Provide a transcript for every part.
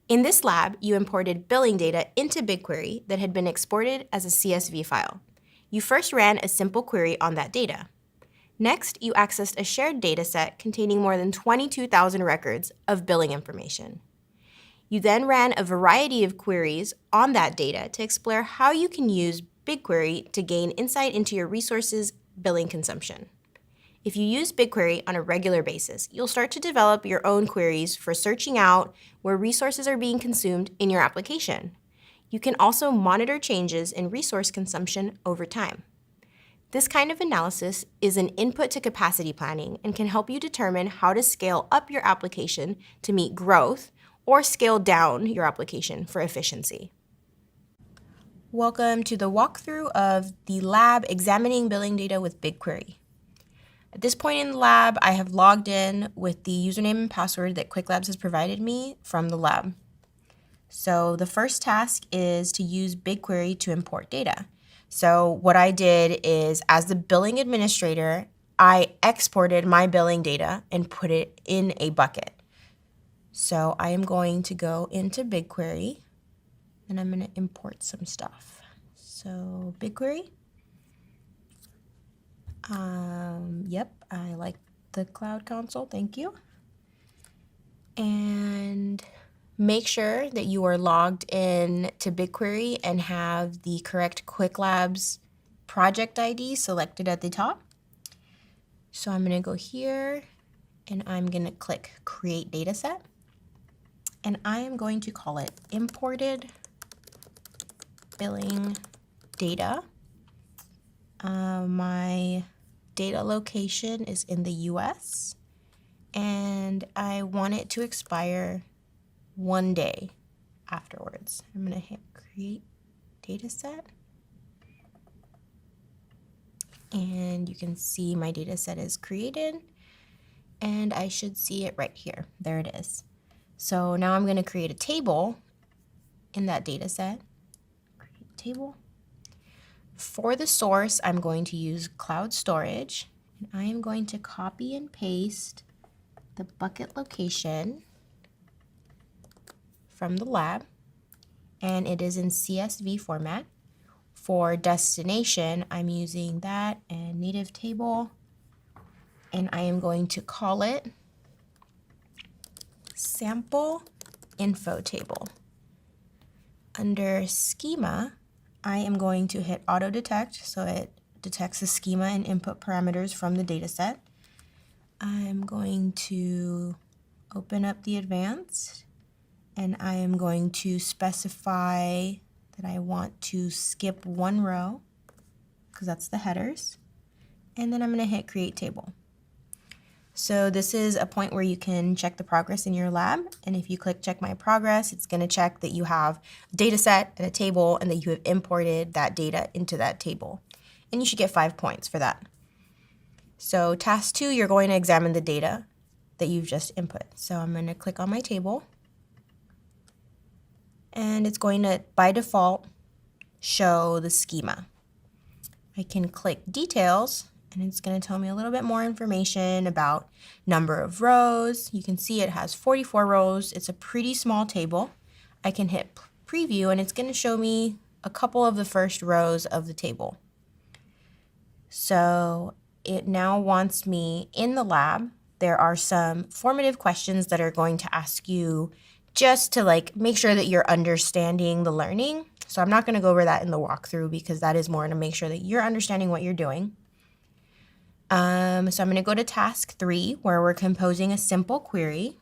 In this lab, you imported billing data into BigQuery that had been exported as a CSV file. You first ran a simple query on that data. Next, you accessed a shared dataset containing more than 22,000 records of billing information. You then ran a variety of queries on that data to explore how you can use BigQuery to gain insight into your resources' billing consumption. If you use BigQuery on a regular basis, you'll start to develop your own queries for searching out where resources are being consumed in your application. You can also monitor changes in resource consumption over time. This kind of analysis is an input to capacity planning and can help you determine how to scale up your application to meet growth or scale down your application for efficiency. Welcome to the walkthrough of the lab examining billing data with BigQuery. At this point in the lab, I have logged in with the username and password that QuickLabs has provided me from the lab. So the first task is to use BigQuery to import data. So what I did is, as the billing administrator, I exported my billing data and put it in a bucket. So I am going to go into BigQuery and I'm going to import some stuff. So BigQuery. Yep, I like the Cloud Console, thank you. And make sure that you are logged in to BigQuery and have the correct QuickLabs project ID selected at the top. So I'm gonna go here and I'm gonna click Create Dataset. And I am going to call it Imported Billing Data. My data location is in the US, and I want it to expire 1 day afterwards. I'm going to hit Create Dataset, and you can see my dataset is created, and I should see it right here. There it is. So now I'm going to create a table in that dataset. Create table. For the source, I'm going to use cloud storage, and I am going to copy and paste the bucket location from the lab, and it is in CSV format. For destination, I'm using that and native table, and I am going to call it sample info table. Under schema, I am going to hit auto detect so it detects the schema and input parameters from the dataset. I'm going to open up the advanced, and I am going to specify that I want to skip one row because that's the headers, and then I'm going to hit create table. So this is a point where you can check the progress in your lab, and if you click check my progress, it's going to check that you have a data set and a table and that you have imported that data into that table. And you should get 5 points for that. So task 2, you're going to examine the data that you've just input. So I'm going to click on my table, and it's going to, by default, show the schema. I can click details, and it's going to tell me a little bit more information about number of rows. You can see it has 44 rows. It's a pretty small table. I can hit preview, and it's going to show me a couple of the first rows of the table. So it now wants me in the lab. There are some formative questions that are going to ask you just to make sure that you're understanding the learning. So I'm not going to go over that in the walkthrough because that is more to make sure that you're understanding what you're doing. So I'm going to go to task 3 where we're composing a simple query.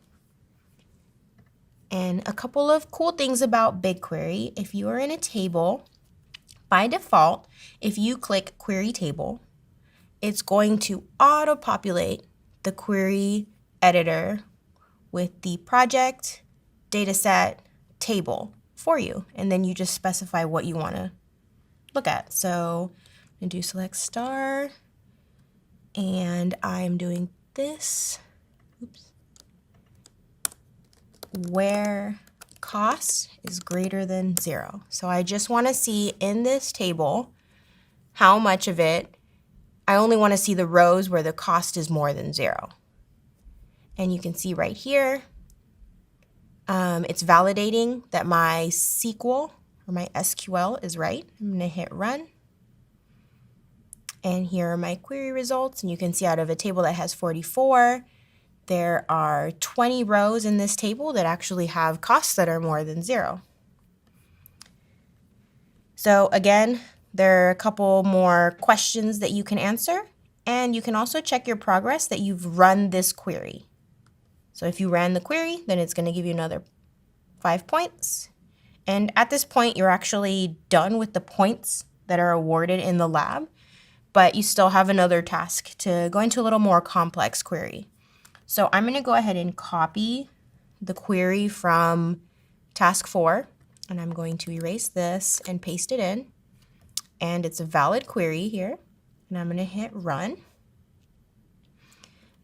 And a couple of cool things about BigQuery: if you are in a table, by default, if you click query table, it's going to auto-populate the query editor with the project, dataset, table for you. And then you just specify what you want to look at. So I'm going to do select star. And I'm doing this, where cost is greater than 0. So I just want to see in this table how much of it, I only want to see the rows where the cost is more than 0. And you can see right here, It's validating that my SQL or my SQL is right. I'm going to hit run. And here are my query results. And you can see out of a table that has 44, there are 20 rows in this table that actually have costs that are more than 0. So again, there are a couple more questions that you can answer. And you can also check your progress that you've run this query. So if you ran the query, then it's going to give you another 5 points. And at this point, you're actually done with the points that are awarded in the lab, but you still have another task to go into a little more complex query. So I'm going to go ahead and copy the query from task 4, and I'm going to erase this and paste it in. And it's a valid query here, and I'm going to hit run.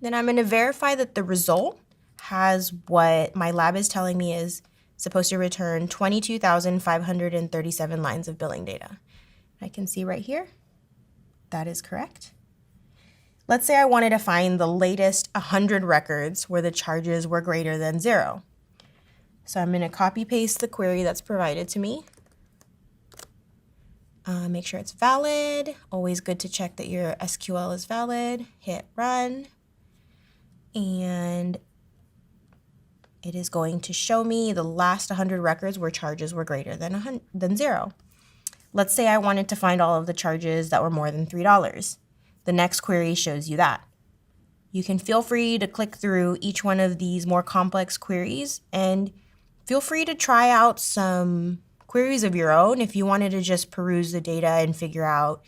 Then I'm going to verify that the result has what my lab is telling me is supposed to return 22,537 lines of billing data. I can see right here, that is correct. Let's say I wanted to find the latest 100 records where the charges were greater than 0. So I'm going to copy paste the query that's provided to me. Make sure it's valid. Always good to check that your SQL is valid. Hit run. And it is going to show me the last 100 records where charges were greater than 0. Let's say I wanted to find all of the charges that were more than $3. The next query shows you that. You can feel free to click through each one of these more complex queries, and feel free to try out some queries of your own if you wanted to just peruse the data and figure out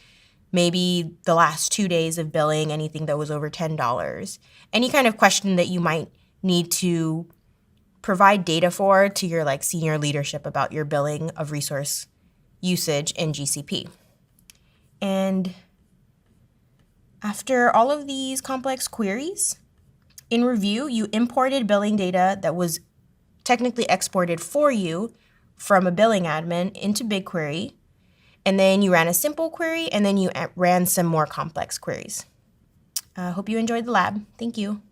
maybe the last 2 days of billing, anything that was over $10. Any kind of question that you might need to provide data for to your senior leadership about your billing of resource usage in GCP. And after all of these complex queries, in review, you imported billing data that was technically exported for you from a billing admin into BigQuery, and then you ran a simple query, and then you ran some more complex queries. I hope you enjoyed the lab. Thank you.